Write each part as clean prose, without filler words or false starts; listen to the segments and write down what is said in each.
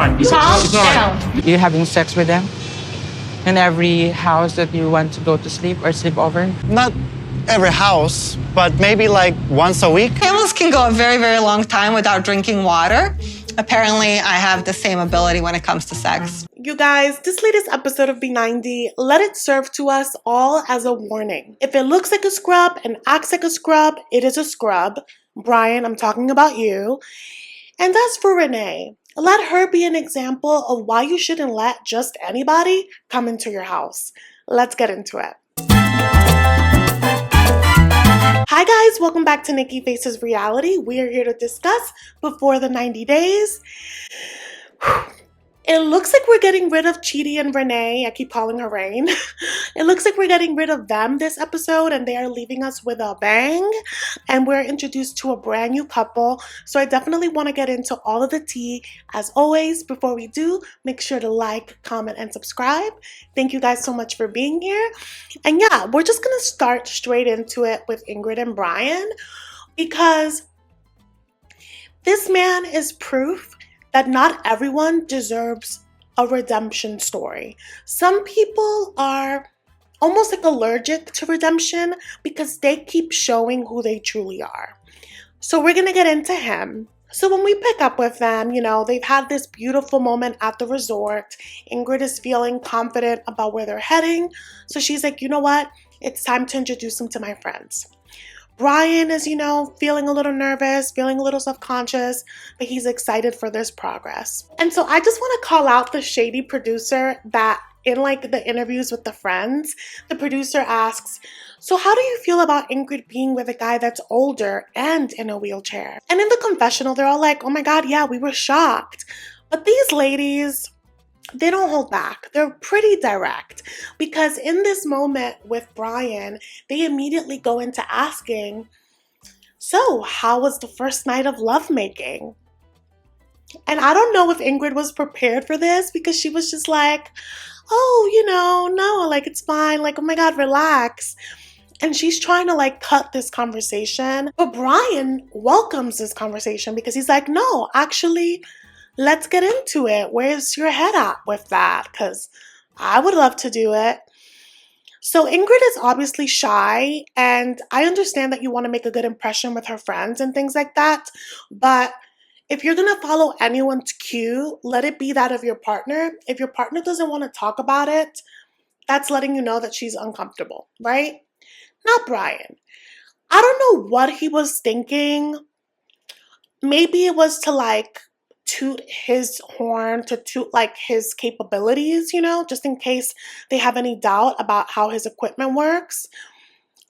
on. Calm Ignore. down. You having sex with them? In every house that you want to go to sleep or sleep over? Not every house, but maybe like once a week. Camels can go a very, very long time without drinking water. Apparently, I have the same ability when it comes to sex. You guys, this latest episode of B90, let it serve to us all as a warning. If it looks like a scrub and acts like a scrub, it is a scrub. Brian, I'm talking about you. And as for Renee, let her be an example of why you shouldn't let just anybody come into your house. Let's get into it. Hi guys, welcome back to Nikki Faces Reality. We are here to discuss Before the 90 Days. It looks like we're getting rid of Chidi and Renee. I keep calling her Rayne. It looks like we're getting rid of them this episode and they are leaving us with a bang. And we're introduced to a brand new couple. So I definitely want to get into all of the tea. As always, before we do, make sure to like, comment, and subscribe. Thank you guys so much for being here. And yeah, we're just going to start straight into it with Ingrid and Brian. Because this man is proof that not everyone deserves a redemption story. Some people are almost like allergic to redemption because they keep showing who they truly are. So we're gonna get into him. So when we pick up with them, you know, they've had this beautiful moment at the resort. Ingrid is feeling confident about where they're heading. So she's like, you know what? It's time to introduce them to my friends. Brian is, you know, feeling a little nervous, feeling a little self-conscious, but he's excited for this progress. And so I just want to call out the shady producer that in like the interviews with the friends, the producer asks, so how do you feel about Ingrid being with a guy that's older and in a wheelchair? And in the confessional, they're all like, oh my God, yeah, we were shocked. But these ladies, they don't hold back. They're pretty direct because in this moment with Brian, they immediately go into asking, so how was the first night of lovemaking? And I don't know if Ingrid was prepared for this because she was just like, oh, you know, no, like it's fine. Like, oh my God, relax. And she's trying to like cut this conversation. But Brian welcomes this conversation because he's like, no, actually, let's get into it. Where's your head at with that? Because I would love to do it. So Ingrid is obviously shy, and I understand that you want to make a good impression with her friends and things like that. But if you're going to follow anyone's cue, let it be that of your partner. If your partner doesn't want to talk about it, that's letting you know that she's uncomfortable, right? Not Brian. I don't know what he was thinking. Maybe it was to like toot his horn, to toot like his capabilities, you know, just in case they have any doubt about how his equipment works.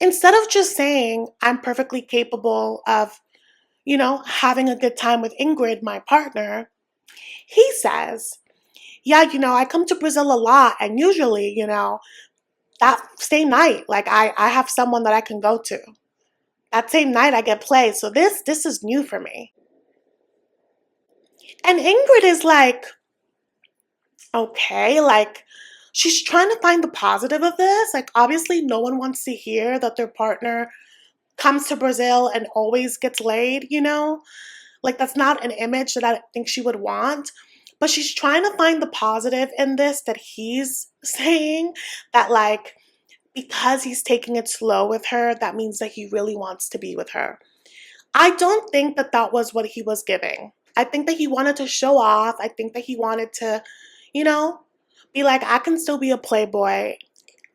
Instead of just saying, I'm perfectly capable of, you know, having a good time with Ingrid, my partner, he says, yeah, you know, I come to Brazil a lot and usually, you know, that same night, like I have someone that I can go to. That same night I get played. So this is new for me. And Ingrid is like, okay, like she's trying to find the positive of this. Like obviously no one wants to hear that their partner comes to Brazil and always gets laid, you know? Like that's not an image that I think she would want. But she's trying to find the positive in this that he's saying that like because he's taking it slow with her, that means that he really wants to be with her. I don't think that that was what he was giving. I think that he wanted to show off. I think that he wanted to, you know, be like, I can still be a playboy.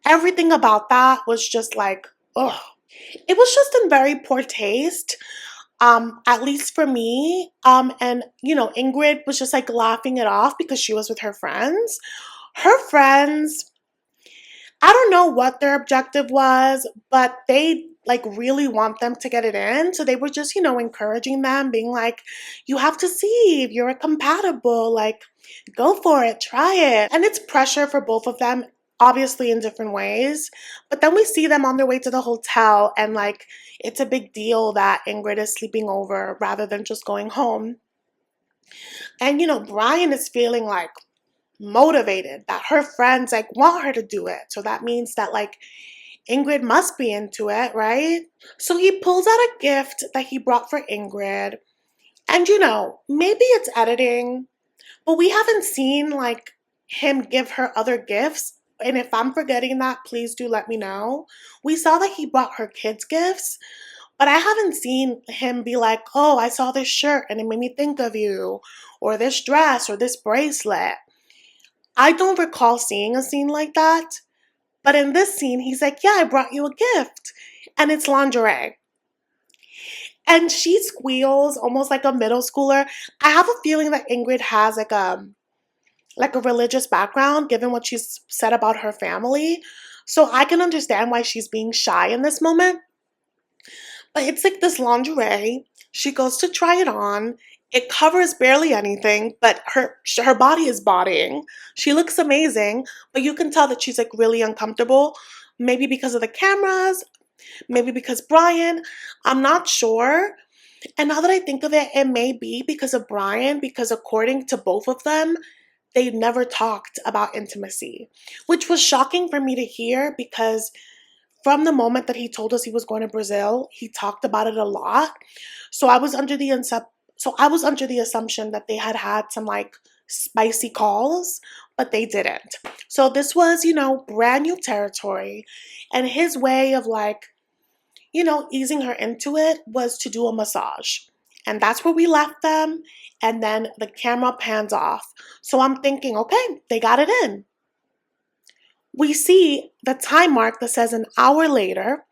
Everything about that was just like, ugh. It was just in very poor taste, at least for me. And, you know, Ingrid was just like laughing it off because she was with her friends. Her friends, I don't know what their objective was, but they like really want them to get it in. So they were just, you know, encouraging them, being like, you have to see if you're compatible, like go for it, try it. And it's pressure for both of them, obviously in different ways. But then we see them on their way to the hotel and like, it's a big deal that Ingrid is sleeping over rather than just going home. And, you know, Brian is feeling like motivated that her friends like want her to do it. So that means that like Ingrid must be into it, right? So he pulls out a gift that he brought for Ingrid. And you know, maybe it's editing, But we haven't seen like him give her other gifts. And if I'm forgetting that, please do let me know. We saw that he bought her kids gifts, but I haven't seen him be like, oh, I saw this shirt and it made me think of you, or this dress, or this bracelet. I don't recall seeing a scene like that. But in this scene, he's like, yeah, I brought you a gift. And it's lingerie. And she squeals almost like a middle schooler. I have a feeling that Ingrid has like a religious background, given what she's said about her family. So I can understand why she's being shy in this moment. But it's like this lingerie. She goes to try it on. It covers barely anything, but her body is bodying. She looks amazing, but you can tell that she's like really uncomfortable. Maybe because of the cameras, maybe because Brian. I'm not sure. And now that I think of it, it may be because of Brian, because according to both of them, they never talked about intimacy, which was shocking for me to hear because from the moment that he told us he was going to Brazil, he talked about it a lot. So I was under the assumption that they had had some like spicy calls, but they didn't. So this was, brand new territory, and his way of like, easing her into it was to do a massage. And that's where we left them. And then the camera pans off. So I'm thinking, okay, they got it in. We see the time mark that says an hour later.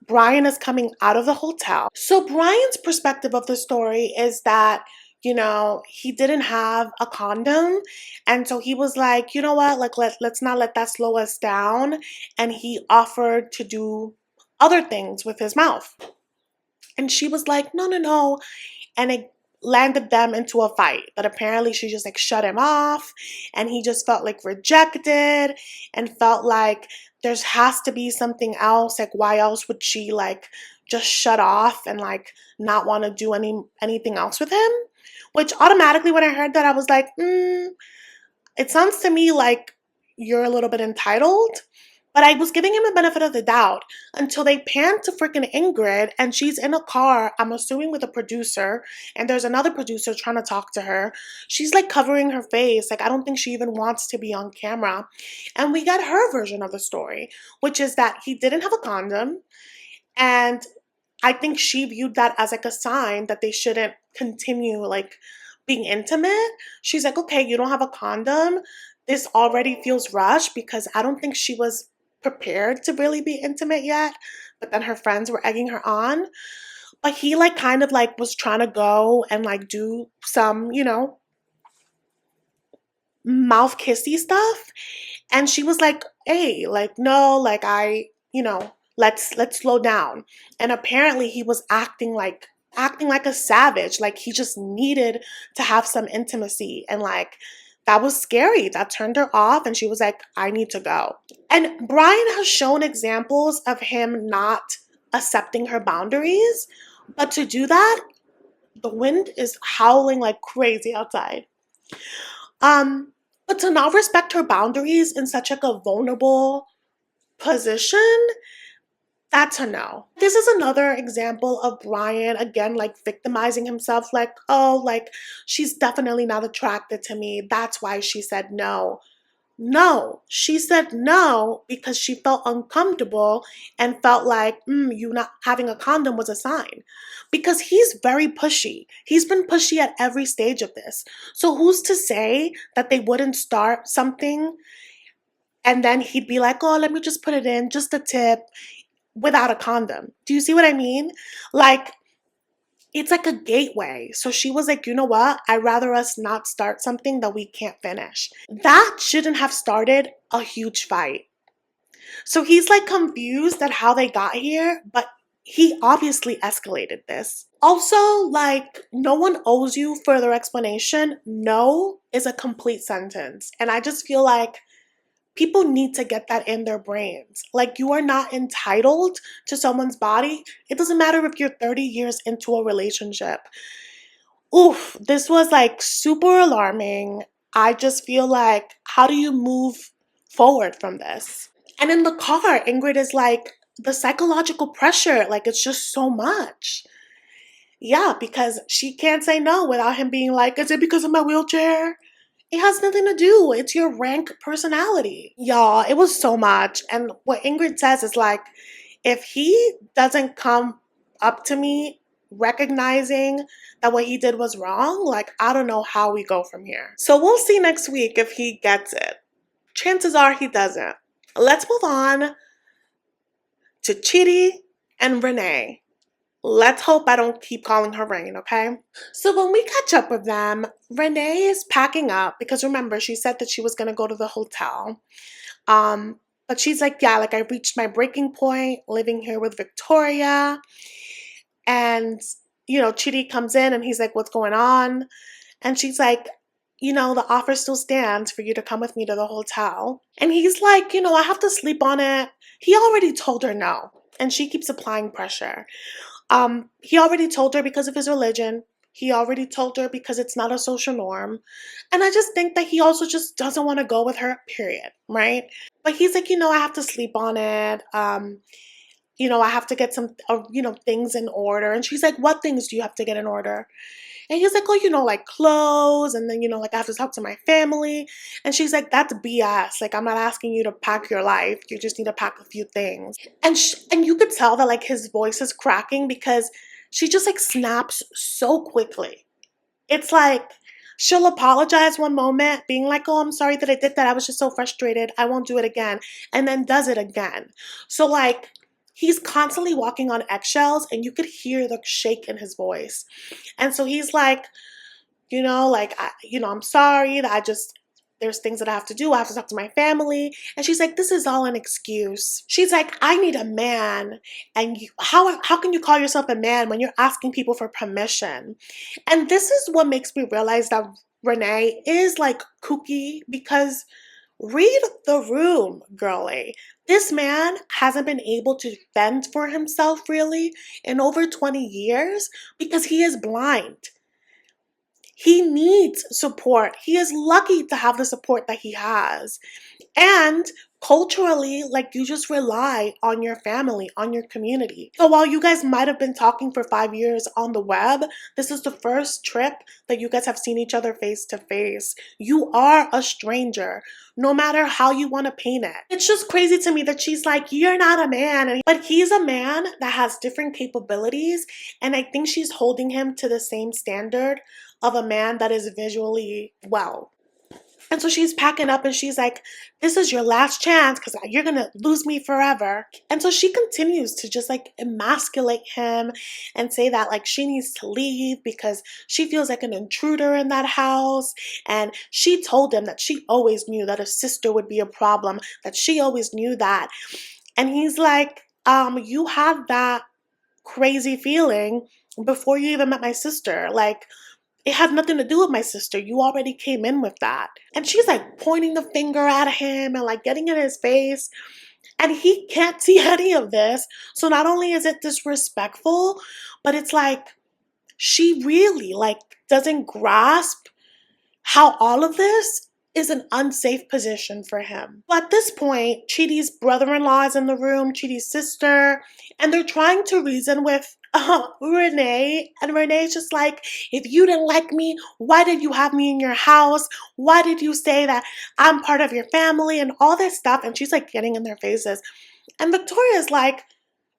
Brian is coming out of the hotel. So Brian's perspective of the story is that, he didn't have a condom. And so he was like, you know what, like let's not let that slow us down. And he offered to do other things with his mouth. And she was like, no, no, no. And it landed them into a fight. But apparently she just like shut him off. And he just felt like rejected and felt like there has to be something else. Like, why else would she like just shut off and like not want to do anything else with him? Which automatically when I heard that, I was like, it sounds to me like you're a little bit entitled. But I was giving him the benefit of the doubt until they panned to freaking Ingrid and she's in a car, I'm assuming with a producer, and there's another producer trying to talk to her. She's like covering her face. Like, I don't think she even wants to be on camera. And we got her version of the story, which is that he didn't have a condom. And I think she viewed that as like a sign that they shouldn't continue like being intimate. She's like, okay, you don't have a condom. This already feels rushed because I don't think she was prepared to really be intimate yet, but then her friends were egging her on. But he like kind of like was trying to go and like do some, mouth kissy stuff. And she was like, hey, like, no, like let's slow down. And apparently he was acting like a savage. Like he just needed to have some intimacy. And like that was scary. That turned her off. And she was like, I need to go. And Brian has shown examples of him not accepting her boundaries. But to do that, the wind is howling like crazy outside. But to not respect her boundaries in such like a vulnerable position, that's a no. This is another example of Brian, again, like victimizing himself, like, oh, like, she's definitely not attracted to me. That's why she said no. No, she said no because she felt uncomfortable and felt like you not having a condom was a sign. Because he's very pushy. He's been pushy at every stage of this. So who's to say that they wouldn't start something and then he'd be like, oh, let me just put it in, just a tip, without a condom. Do you see what I mean? Like, it's like a gateway. So she was like, you know what? I'd rather us not start something that we can't finish. That shouldn't have started a huge fight. So he's like confused at how they got here, but he obviously escalated this. Also, like, no one owes you further explanation. No is a complete sentence. And I just feel like people need to get that in their brains. Like, you are not entitled to someone's body. It doesn't matter if you're 30 years into a relationship. Oof, this was like super alarming. I just feel like, how do you move forward from this? And in the car, Ingrid is like, the psychological pressure, like, it's just so much. Yeah, because she can't say no without him being like, is it because of my wheelchair? It has nothing to do. It's your rank personality. Y'all, it was so much. And what Ingrid says is like, if he doesn't come up to me recognizing that what he did was wrong, like, I don't know how we go from here. So we'll see next week if he gets it. Chances are he doesn't. Let's move on to Chidi and Renee. Let's hope I don't keep calling her Rayne, okay? So when we catch up with them, Renee is packing up because remember, she said that she was gonna go to the hotel. But she's like, yeah, like I reached my breaking point living here with Victoria. And, Chidi comes in and he's like, what's going on? And she's like, the offer still stands for you to come with me to the hotel. And he's like, I have to sleep on it. He already told her no. And she keeps applying pressure. He already told her because of his religion. He already told her because it's not a social norm. And I just think that he also just doesn't want to go with her, period, right? But he's like, I have to sleep on it. I have to get some, things in order. And she's like, what things do you have to get in order? And he's like, oh, like clothes. And then, like I have to talk to my family. And she's like, that's BS. Like, I'm not asking you to pack your life. You just need to pack a few things. And you could tell that like his voice is cracking because she just like snaps so quickly. It's like, she'll apologize one moment, being like, oh, I'm sorry that I did that. I was just so frustrated. I won't do it again. And then does it again. So like, he's constantly walking on eggshells and you could hear the shake in his voice. And so he's like, I'm sorry that there's things that I have to do. I have to talk to my family. And she's like, this is all an excuse. She's like, I need a man. And how can you call yourself a man when you're asking people for permission? And this is what makes me realize that Renee is like kooky because read the room, girly. This man hasn't been able to fend for himself really in over 20 years because he is blind. He needs support. He is lucky to have the support that he has. And culturally, like you just rely on your family, on your community. So while you guys might have been talking for 5 years on the web, this is the first trip that you guys have seen each other face to face. You are a stranger, no matter how you want to paint it. It's just crazy to me that she's like, you're not a man. But he's a man that has different capabilities. And I think she's holding him to the same standard of a man that is visually well. And so she's packing up and she's like, this is your last chance because you're going to lose me forever. And so she continues to just like emasculate him and say that like she needs to leave because she feels like an intruder in that house. And she told him that she always knew that a sister would be a problem, that she always knew that. And he's like, you had that crazy feeling before you even met my sister. Like, it had nothing to do with my sister. You already came in with that. And she's like pointing the finger at him and like getting in his face. And he can't see any of this. So not only is it disrespectful, but it's like she really like doesn't grasp how all of this is an unsafe position for him. Well, at this point, Chidi's brother-in-law is in the room, Chidi's sister, and they're trying to reason with Renee. And Renee's just like, if you didn't like me, why did you have me in your house? Why did you say that I'm part of your family and all this stuff? And she's like getting in their faces. And Victoria's like,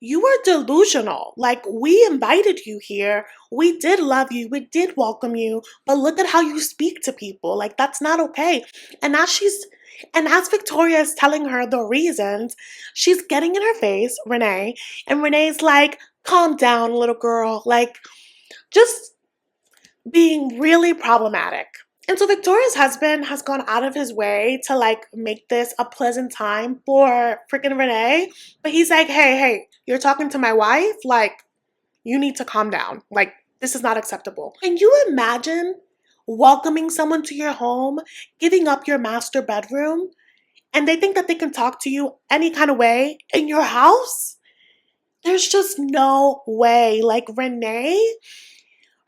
you were delusional. Like, we invited you here. We did love you. We did welcome you. But look at how you speak to people. Like, that's not okay. And as Victoria is telling her the reasons, she's getting in her face, Renee. And Renee's like, calm down, little girl. Like, just being really problematic. And so Victoria's husband has gone out of his way to like make this a pleasant time for freaking Renee. But he's like, hey, you're talking to my wife? Like, you need to calm down. Like, this is not acceptable. Can you imagine welcoming someone to your home, giving up your master bedroom, and they think that they can talk to you any kind of way in your house? There's just no way. Like, Renee,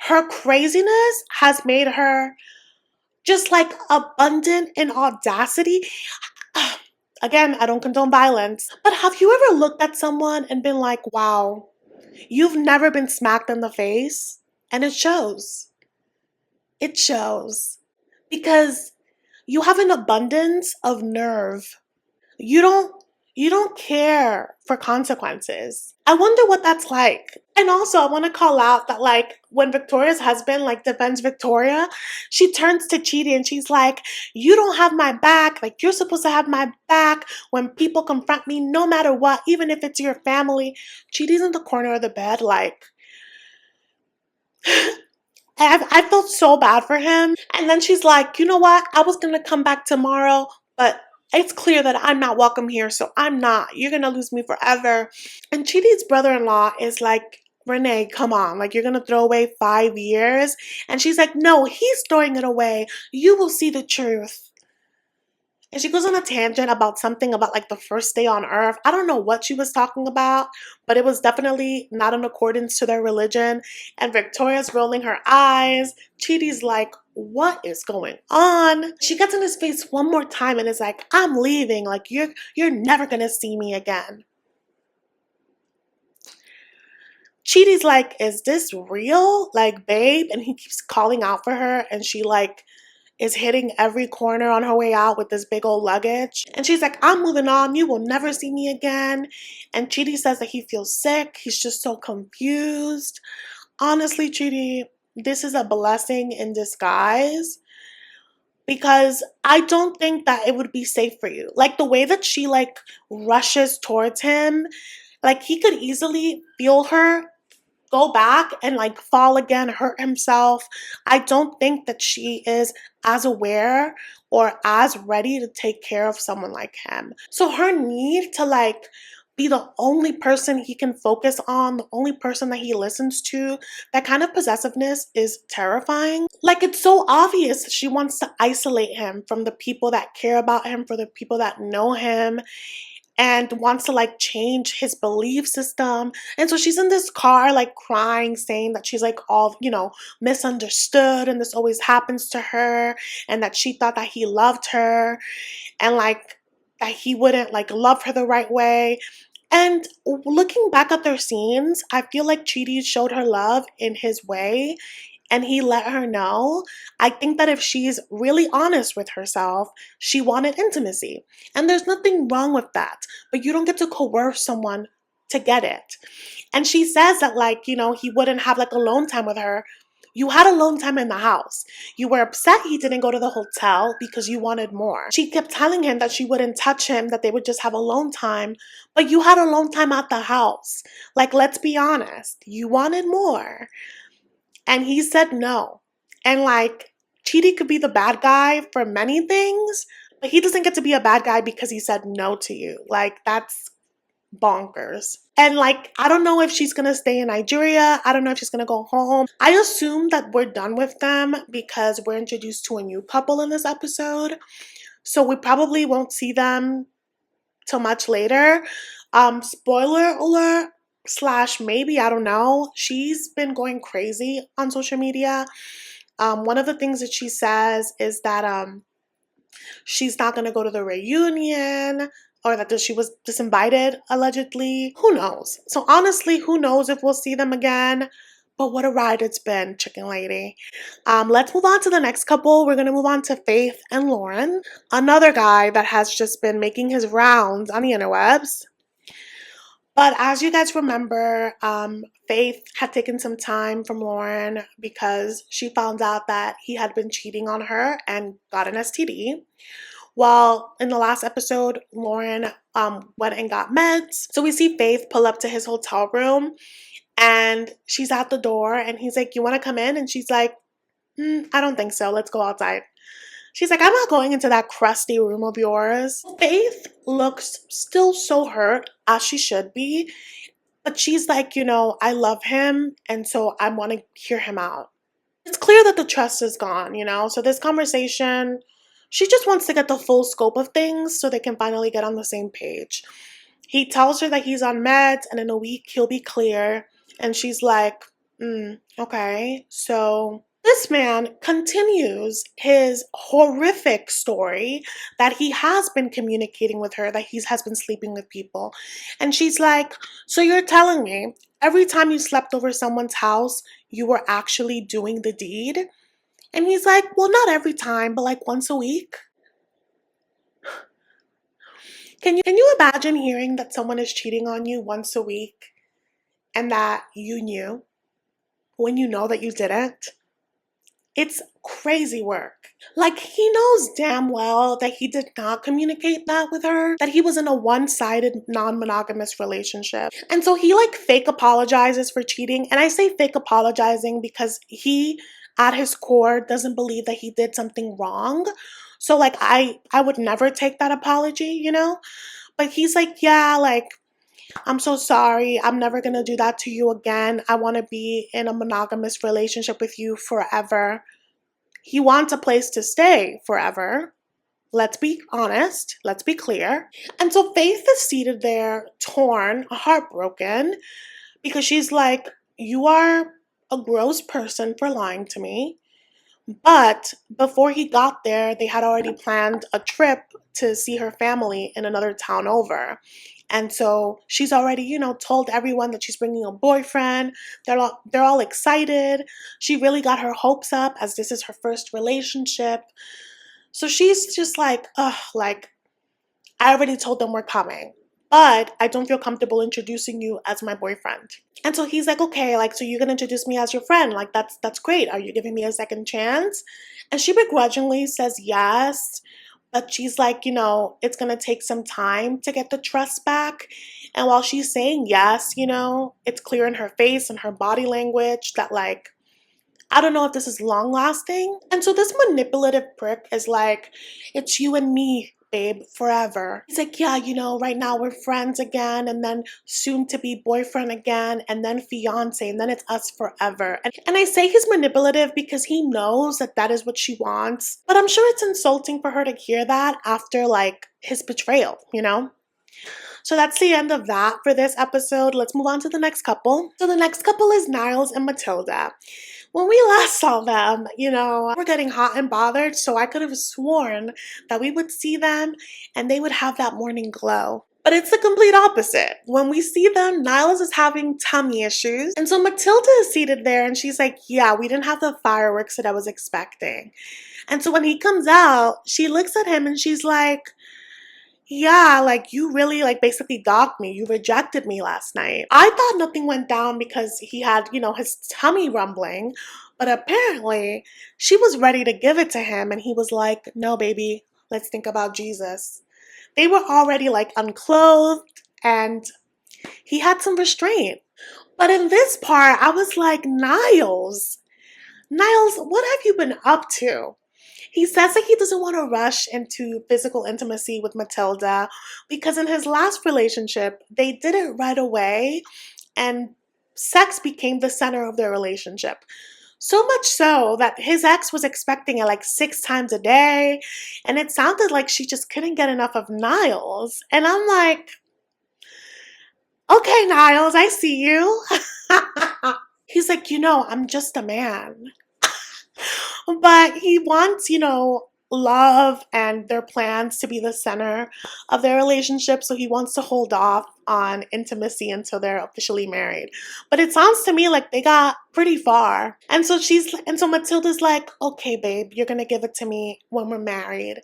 her craziness has made her just like abundant in audacity. Again, I don't condone violence, but have you ever looked at someone and been like, wow, you've never been smacked in the face? And it shows. It shows. Because You have an abundance of nerve. You don't care for consequences. I wonder what that's like. And also, I want to call out that, like, when Victoria's husband, like, defends Victoria, she turns to Chidi and she's like, you don't have my back. Like, you're supposed to have my back when people confront me, no matter what, even if it's your family. Chidi's in the corner of the bed, like, I felt so bad for him. And then she's like, you know what? I was going to come back tomorrow, but it's clear that I'm not welcome here, so I'm not. You're going to lose me forever. And Chidi's brother-in-law is like, Renee, come on. Like, you're going to throw away 5 years? And she's like, no, he's throwing it away. You will see the truth. And she goes on a tangent about something about like the first day on earth. I don't know what she was talking about, but it was definitely not in accordance to their religion. And Victoria's rolling her eyes. Chidi's like, what is going on? She gets in his face one more time and is like, I'm leaving. Like, you're never gonna see me again. Chidi's like, is this real? Like, babe? And he keeps calling out for her, and she like is hitting every corner on her way out with this big old luggage. And she's like, I'm moving on. You will never see me again. And Chidi says that he feels sick. He's just so confused. Honestly, Chidi, this is a blessing in disguise, because I don't think that it would be safe for you. Like, the way that she like rushes towards him, like, he could easily feel her go back and like fall again, hurt himself. I don't think that she is as aware or as ready to take care of someone like him. So her need to like be the only person he can focus on, the only person that he listens to, that kind of possessiveness is terrifying. Like, it's so obvious that she wants to isolate him from the people that care about him, for the people that know him, and wants to like change his belief system. And so she's in this car like crying, saying that she's like all, misunderstood, and this always happens to her, and that she thought that he loved her, and like that he wouldn't like love her the right way. And looking back at their scenes, I feel like Chidi showed her love in his way, and he let her know. I think that if she's really honest with herself, she wanted intimacy. And there's nothing wrong with that, but you don't get to coerce someone to get it. And she says that, like, he wouldn't have like alone time with her. You had alone time in the house. You were upset he didn't go to the hotel because you wanted more. She kept telling him that she wouldn't touch him, that they would just have alone time, but you had alone time at the house. Like, let's be honest, you wanted more. And he said no. And like, Chidi could be the bad guy for many things, but he doesn't get to be a bad guy because he said no to you. Like, that's bonkers. And like, I don't know if she's gonna stay in Nigeria. I don't know if she's gonna go home. I assume that we're done with them because we're introduced to a new couple in this episode. So we probably won't see them till much later. Spoiler alert, / maybe, I don't know. She's been going crazy on social media. One of the things that she says is that she's not going to go to the reunion, or that she was disinvited, allegedly. Who knows? So honestly, who knows if we'll see them again? But what a ride it's been, Chicken Lady. Let's move on to the next couple. We're going to move on to Faith and Lauren, another guy that has just been making his rounds on the interwebs. But as you guys remember, Faith had taken some time from Lauren because she found out that he had been cheating on her and got an STD. Well, in the last episode, Lauren went and got meds. So we see Faith pull up to his hotel room, and she's at the door, and he's like, you want to come in? And she's like, I don't think so. Let's go outside. She's like, I'm not going into that crusty room of yours. Faith looks still so hurt, as she should be. But she's like, I love him, and so I want to hear him out. It's clear that the trust is gone, So this conversation, she just wants to get the full scope of things so they can finally get on the same page. He tells her that he's on meds, and in a week he'll be clear. And she's like, okay. So this man continues his horrific story that he has been communicating with her, that he has been sleeping with people. And she's like, so you're telling me every time you slept over someone's house, you were actually doing the deed? And he's like, well, not every time, but like once a week. Can you imagine hearing that someone is cheating on you once a week and that you knew when you know that you didn't? It's crazy work. Like, he knows damn well that he did not communicate that with her, that he was in a one-sided non-monogamous relationship. And so he like fake apologizes for cheating. And I say fake apologizing because he, at his core, doesn't believe that he did something wrong. So like I would never take that apology, you know? But he's like, yeah, like, I'm so sorry. I'm never going to do that to you again. I want to be in a monogamous relationship with you forever. He wants a place to stay forever. Let's be honest. Let's be clear. And so Faith is seated there, torn, heartbroken, because she's like, you are a gross person for lying to me. But before he got there, they had already planned a trip to see her family in another town over. And so she's already, you know, told everyone that she's bringing a boyfriend. They're all excited. She really got her hopes up as this is her first relationship. So she's just like, ugh, like, I already told them we're coming, but I don't feel comfortable introducing you as my boyfriend. And so he's like, okay, like, so you're gonna introduce me as your friend. Like, that's great. Are you giving me a second chance? And she begrudgingly says yes, but she's like, you know, it's gonna take some time to get the trust back. And while she's saying yes, you know, it's clear in her face and her body language that like, I don't know if this is long lasting. And so this manipulative prick is like, it's you and me, babe, forever. He's like, yeah, you know, right now we're friends again, and then soon to be boyfriend again, and then fiance, and then it's us forever. And I say he's manipulative because he knows that that is what she wants. But I'm sure it's insulting for her to hear that after like his betrayal, you know? So that's the end of that for this episode. Let's move on to the next couple. So the next couple is Niles and Matilda. When we last saw them, you know, we're getting hot and bothered, so I could have sworn that we would see them and they would have that morning glow. But it's the complete opposite. When we see them, Niles is having tummy issues. And so Matilda is seated there and she's like, yeah, we didn't have the fireworks that I was expecting. And so when he comes out, she looks at him and she's like, yeah, like you really like basically dogged me. You rejected me last night. I thought nothing went down because he had, you know, his tummy rumbling, but apparently she was ready to give it to him and he was like, no, baby, let's think about Jesus. They were already like unclothed and he had some restraint. But in this part, I was like, Niles, what have you been up to? He says that he doesn't want to rush into physical intimacy with Matilda because in his last relationship, they did it right away and sex became the center of their relationship. So much so that his ex was expecting it like 6 times a day, and it sounded like she just couldn't get enough of Niles. And I'm like, okay, Niles, I see you. He's like, you know, I'm just a man. But he wants, you know, love and their plans to be the center of their relationship. So he wants to hold off on intimacy until they're officially married. But it sounds to me like they got pretty far. And so Matilda's like, okay, babe, you're gonna give it to me when we're married.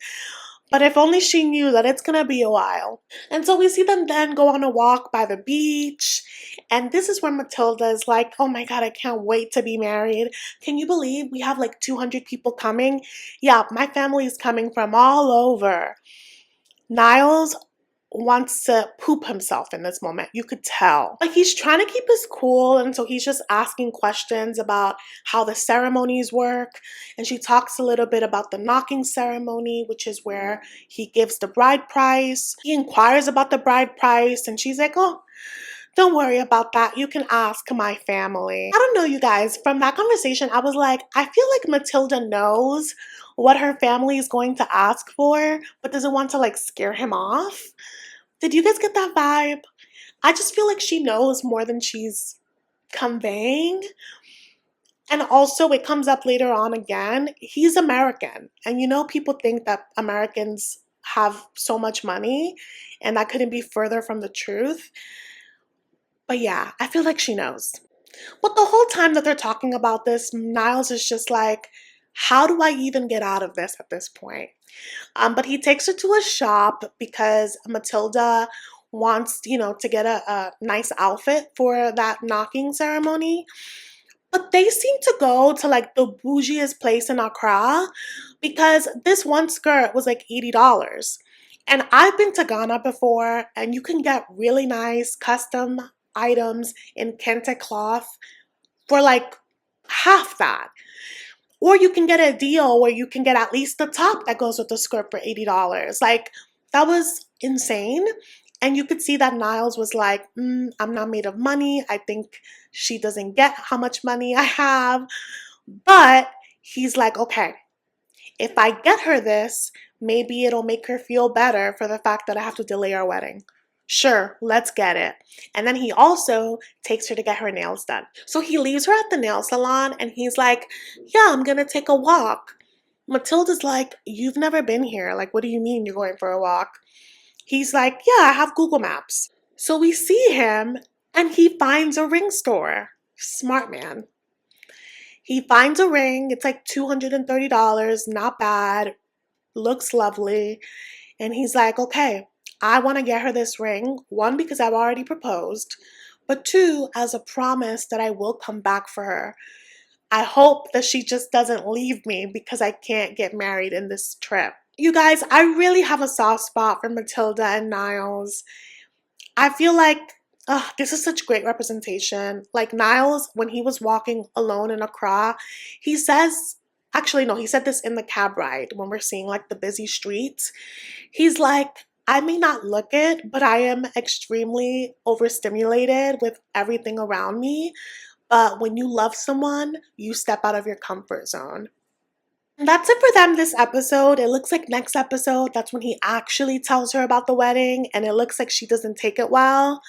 But if only she knew that it's gonna be a while. And so we see them then go on a walk by the beach. And this is where Matilda is like, oh my God, I can't wait to be married. Can you believe we have like 200 people coming? Yeah, my family is coming from all over. Niles wants to poop himself in this moment. You could tell. Like he's trying to keep his cool, and so he's just asking questions about how the ceremonies work. And she talks a little bit about the knocking ceremony, which is where he gives the bride price. He inquires about the bride price, and she's like, oh, don't worry about that. You can ask my family. I don't know, you guys. From that conversation, I was like, I feel like Matilda knows what her family is going to ask for, but doesn't want to like scare him off. Did you guys get that vibe? I just feel like she knows more than she's conveying. And also it comes up later on again. He's American. And you know, people think that Americans have so much money, and that couldn't be further from the truth. But yeah, I feel like she knows. But the whole time that they're talking about this, Niles is just like, how do I even get out of this at this point? But he takes her to a shop because Matilda wants, to get a nice outfit for that knocking ceremony. But they seem to go to like the bougiest place in Accra because this one skirt was like $80. And I've been to Ghana before, and you can get really nice custom items in kente cloth for like half that. Or you can get a deal where you can get at least the top that goes with the skirt for $80. Like, that was insane. And you could see that Niles was like, I'm not made of money. I think she doesn't get how much money I have. But he's like, okay, if I get her this, maybe it'll make her feel better for the fact that I have to delay our wedding. Sure, let's get it. And then he also takes her to get her nails done. So he leaves her at the nail salon and he's like, yeah, I'm gonna take a walk. Matilda's like, you've never been here. Like, what do you mean you're going for a walk? He's like, yeah, I have Google Maps. So we see him and he finds a ring store. Smart man. He finds a ring. It's like $230. Not bad. Looks lovely. And he's like, okay, I want to get her this ring. One, because I've already proposed. But two, as a promise that I will come back for her. I hope that she just doesn't leave me because I can't get married in this trip. You guys, I really have a soft spot for Matilda and Niles. I feel like this is such great representation. Like Niles, when he was walking alone in Accra, he says, actually no, he said this in the cab ride when we're seeing like the busy streets. He's like, I may not look it, but I am extremely overstimulated with everything around me. But when you love someone, you step out of your comfort zone. And that's it for them this episode. It looks like next episode, that's when he actually tells her about the wedding, and it looks like she doesn't take it well.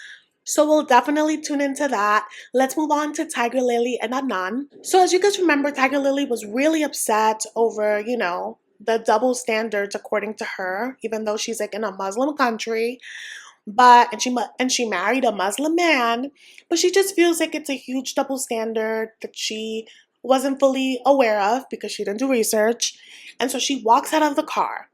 So we'll definitely tune into that. Let's move on to Tiger Lily and Adnan. So as you guys remember, Tiger Lily was really upset over, the double standards according to her, even though she's like in a Muslim country. And she married a Muslim man, but she just feels like it's a huge double standard that she wasn't fully aware of because she didn't do research. And so she walks out of the car.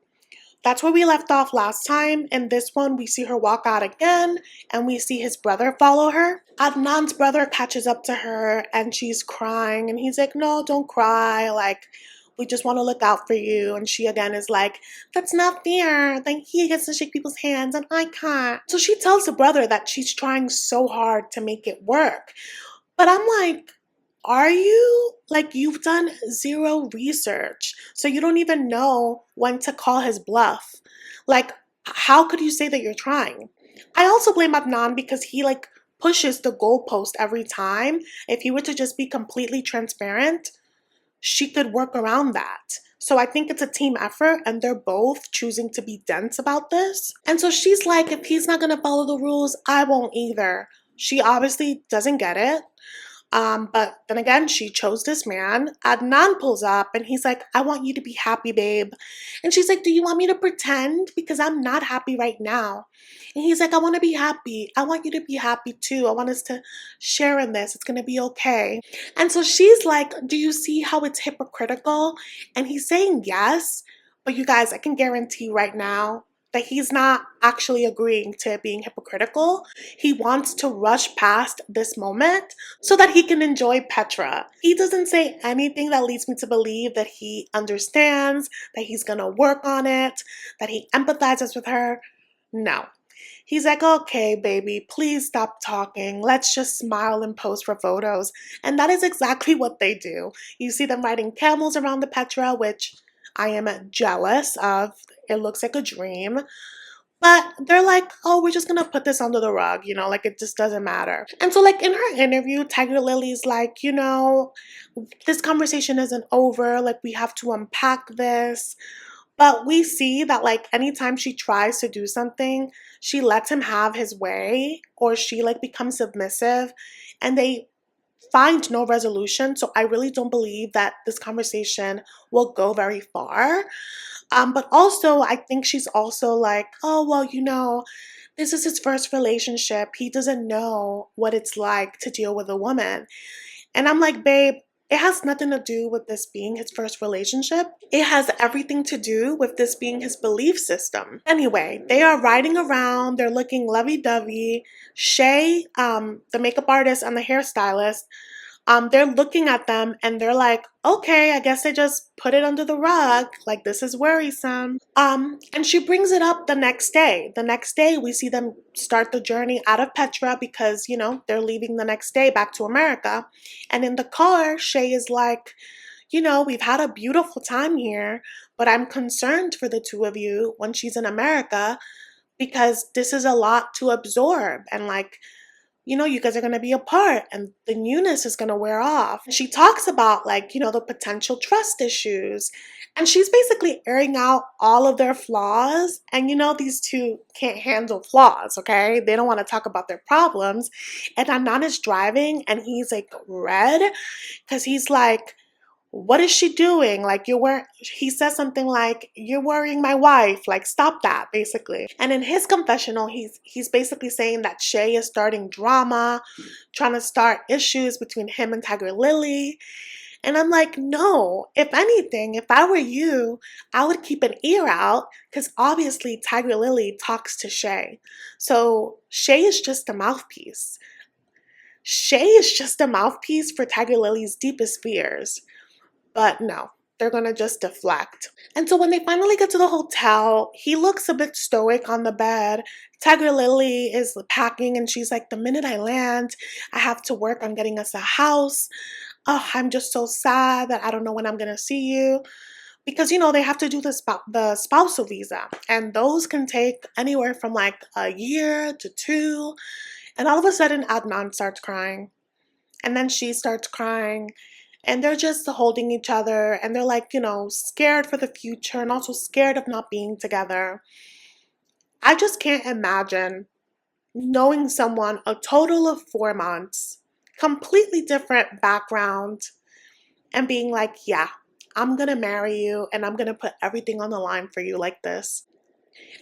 That's where we left off last time. In this one, we see her walk out again, and we see his brother follow her. Adnan's brother catches up to her, and she's crying, and he's like, no, don't cry. Like, we just want to look out for you. And she again is like, that's not fair. Like, he gets to shake people's hands, and I can't. So she tells the brother that she's trying so hard to make it work. But I'm like, are you? Like, you've done zero research, so you don't even know when to call his bluff. Like, how could you say that you're trying? I also blame Adnan because he like pushes the goalpost every time. If he were to just be completely transparent, she could work around that. So I think it's a team effort, and they're both choosing to be dense about this. And so she's like, if he's not gonna follow the rules, I won't either. She obviously doesn't get it. But then again, she chose this man. Adnan pulls up and he's like, I want you to be happy, babe. And she's like, do you want me to pretend? Because I'm not happy right now. And he's like, I want to be happy. I want you to be happy too. I want us to share in this. It's going to be okay. And so she's like, do you see how it's hypocritical? And he's saying yes. But you guys, I can guarantee right now that he's not actually agreeing to it being hypocritical. He wants to rush past this moment so that he can enjoy Petra. He doesn't say anything that leads me to believe that he understands, that he's gonna work on it, that he empathizes with her. No. He's like, okay, baby, please stop talking. Let's just smile and pose for photos. And that is exactly what they do. You see them riding camels around the Petra, which I am jealous of. It looks like a dream. But they're like, oh, we're just gonna put this under the rug, like it just doesn't matter. And so like in her interview, Tiger Lily's like, this conversation isn't over. Like, we have to unpack this. But we see that like anytime she tries to do something, she lets him have his way, or she like becomes submissive, and they find no resolution. So I really don't believe that this conversation will go very far. But also, I think she's also like, oh, well, this is his first relationship. He doesn't know what it's like to deal with a woman. And I'm like, babe, It has nothing to do with this being his first relationship. It has everything to do with this being his belief system. Anyway, they are riding around. They're looking lovey-dovey. Shay, the makeup artist and the hairstylist, they're looking at them and they're like, okay, I guess they just put it under the rug. Like, this is worrisome. And she brings it up the next day. The next day, we see them start the journey out of Petra because, you know, they're leaving the next day back to America. And in the car, Shay is like, you know, we've had a beautiful time here, but I'm concerned for the two of you when she's in America because this is a lot to absorb. And like, you know, you guys are going to be apart and the newness is going to wear off. She talks about like, you know, the potential trust issues. And she's basically airing out all of their flaws. And you know, these two can't handle flaws, okay? They don't want to talk about their problems. And Adnan is driving and he's like red because he's like, what is she doing? Like, he says something like, you're worrying my wife. Like, stop that, basically. And in his confessional, he's basically saying that Shay is starting drama, trying to start issues between him and TIGERLILY. And I'm like, no, if anything, if I were you, I would keep an ear out because obviously TIGERLILY talks to Shay. So Shay is just a mouthpiece. Shay is just a mouthpiece for TIGERLILY's deepest fears. But no, they're gonna just deflect. And so when they finally get to the hotel, he looks a bit stoic on the bed. TIGERLILY is packing and she's like, the minute I land, I have to work on getting us a house. Oh, I'm just so sad that I don't know when I'm gonna see you. Because, you know, they have to do the spousal visa. And those can take anywhere from like a year to 2. And all of a sudden, Adnan starts crying. And then she starts crying. And they're just holding each other and they're like, you know, scared for the future and also scared of not being together. I just can't imagine knowing someone a total of 4 months, completely different background, and being like, yeah, I'm gonna marry you and I'm gonna put everything on the line for you like this.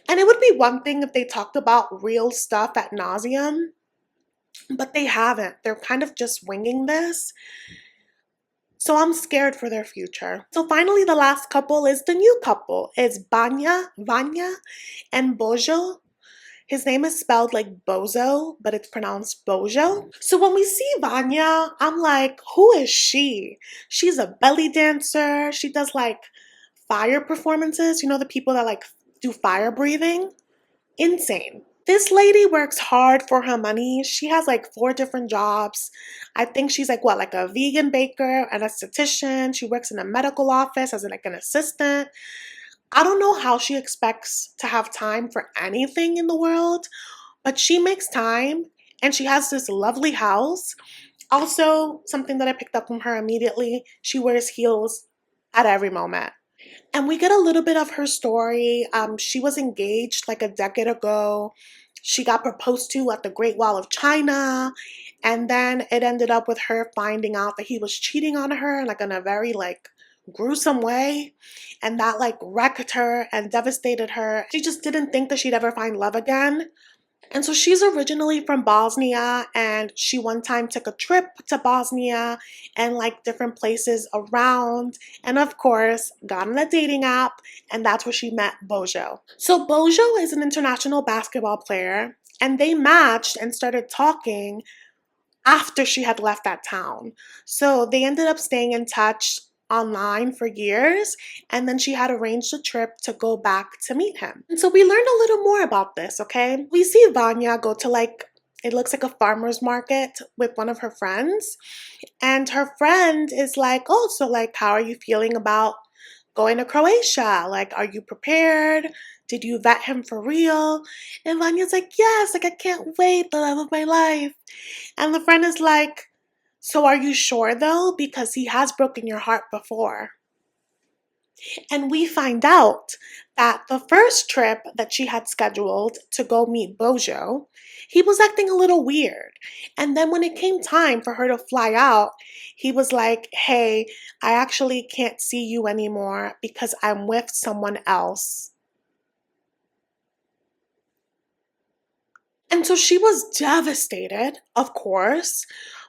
And it would be one thing if they talked about real stuff ad nauseum, but they haven't. They're kind of just winging this. So I'm scared for their future. So finally, the last couple is the new couple. It's Vanya, and Bozo. His name is spelled like Bozo, but it's pronounced Bojo. So when we see Vanya, I'm like, who is she? She's a belly dancer. She does like fire performances. You know, the people that like do fire breathing? Insane. This lady works hard for her money. She has like 4 different jobs. I think she's like what, like a vegan baker, an esthetician. She works in a medical office as like an assistant. I don't know how she expects to have time for anything in the world, but she makes time and she has this lovely house. Also, something that I picked up from her immediately, she wears heels at every moment. And we get a little bit of her story. She was engaged like a decade ago. She got proposed to at the Great Wall of China. And then it ended up with her finding out that he was cheating on her like in a very like gruesome way. And that like wrecked her and devastated her. She just didn't think that she'd ever find love again. And so she's originally from Bosnia and she one time took a trip to Bosnia and like different places around and of course got on a dating app and that's where she met Bojo. So Bojo is an international basketball player and they matched and started talking after she had left that town. So they ended up staying in touch online for years and then she had arranged a trip to go back to meet him. And so we learned a little more about this, okay? We see Vanya go to like, it looks like a farmer's market with one of her friends and her friend is like, oh, so like how are you feeling about going to Croatia? Like, are you prepared? Did you vet him for real? And Vanya's like, yes, like I can't wait, the love of my life. And the friend is like, so are you sure though? Because he has broken your heart before. And we find out that the first trip that she had scheduled to go meet Bojo, he was acting a little weird. And then when it came time for her to fly out, he was like, hey, I actually can't see you anymore because I'm with someone else. And so she was devastated, of course.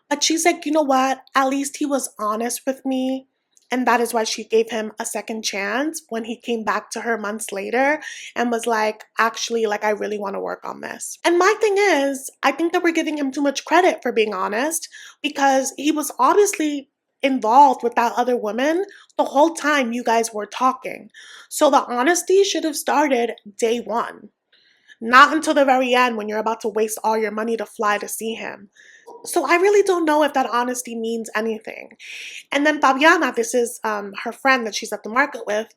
But she's like, you know what? At least he was honest with me. And that is why she gave him a second chance when he came back to her months later and was like, actually, like, I really want to work on this. And my thing is, I think that we're giving him too much credit for being honest because he was obviously involved with that other woman the whole time you guys were talking. So the honesty should have started day one, not until the very end when you're about to waste all your money to fly to see him. So I really don't know if that honesty means anything. And then Fabiana, this is her friend that she's at the market with.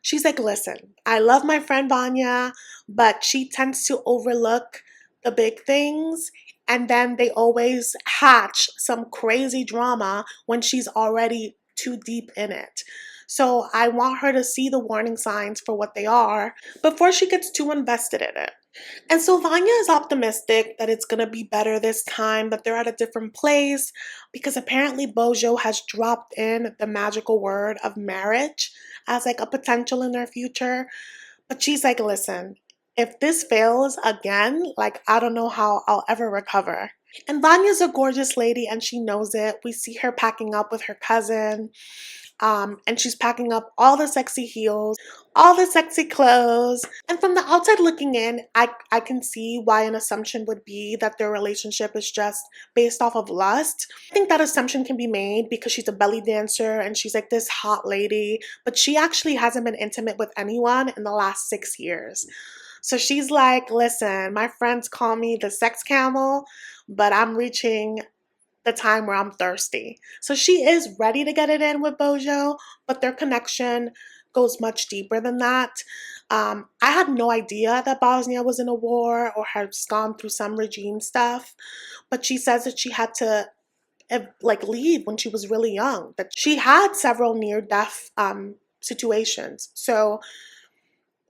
She's like, listen, I love my friend Vanya, but she tends to overlook the big things. And then they always hatch some crazy drama when she's already too deep in it. So I want her to see the warning signs for what they are before she gets too invested in it. And so Vanya is optimistic that it's going to be better this time, that they're at a different place because apparently Bozo has dropped in the magical word of marriage as like a potential in their future. But she's like, listen, if this fails again, like I don't know how I'll ever recover. And Vanya's a gorgeous lady and she knows it. We see her packing up with her cousin. And she's packing up all the sexy heels, all the sexy clothes. And from the outside looking in, I can see why an assumption would be that their relationship is just based off of lust. I think that assumption can be made because she's a belly dancer and she's like this hot lady, but she actually hasn't been intimate with anyone in the last 6 years. So she's like, listen, my friends call me the sex camel, but I'm reaching the time where I'm thirsty. So she is ready to get it in with Bozo, but their connection goes much deeper than that. I had no idea that Bosnia was in a war or has gone through some regime stuff, but she says that she had to like leave when she was really young, that she had several near-death situations. So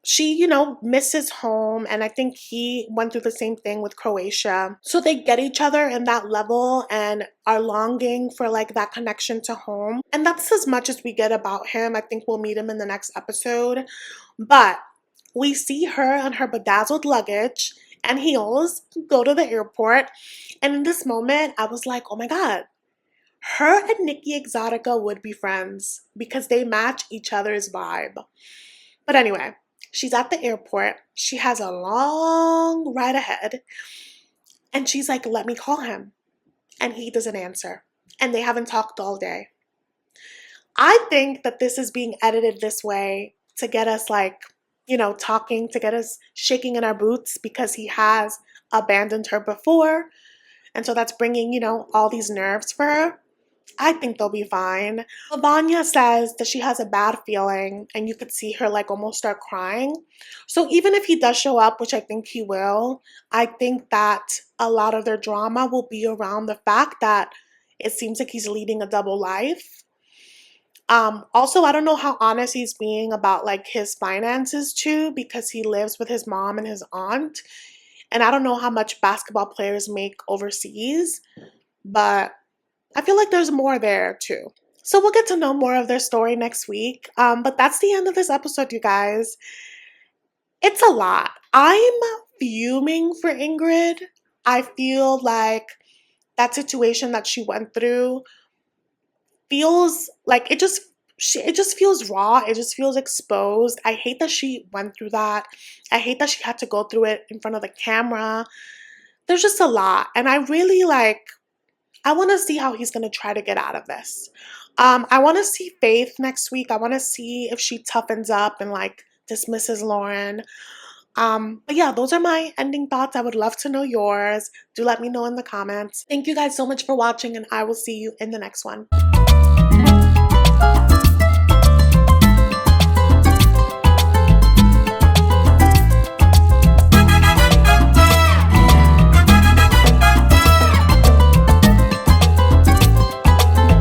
she, you know, misses home, and I think he went through the same thing with Croatia. So they get each other in that level and are longing for like that connection to home. And that's as much as we get about him. I think we'll meet him in the next episode. But we see her and her bedazzled luggage and heels go to the airport. And in this moment, I was like, oh my God, her and Nikki Exotica would be friends because they match each other's vibe. But anyway, she's at the airport. She has a long ride ahead. And she's like, let me call him. And he doesn't answer. And they haven't talked all day. I think that this is being edited this way to get us like, you know, talking, to get us shaking in our boots because he has abandoned her before. And so that's bringing, you know, all these nerves for her. I think they'll be fine. Vanya says that she has a bad feeling and you could see her like almost start crying. So even if he does show up, which I think he will, I think that a lot of their drama will be around the fact that it seems like he's leading a double life. Also, I don't know how honest he's being about like his finances too, because he lives with his mom and his aunt. And I don't know how much basketball players make overseas, but I feel like there's more there too. So we'll get to know more of their story next week. But that's the end of this episode, you guys. It's a lot. I'm fuming for Ingrid. I feel like that situation that she went through feels like it just feels raw. It just feels exposed. I hate that she went through that. I hate that she had to go through it in front of the camera. There's just a lot. And I really I want to see how he's going to try to get out of this. I want to see Faith next week. I want to see if she toughens up and like dismisses Lauren. But yeah, those are my ending thoughts. I would love to know yours. Do let me know in the comments. Thank you guys so much for watching, and I will see you in the next one.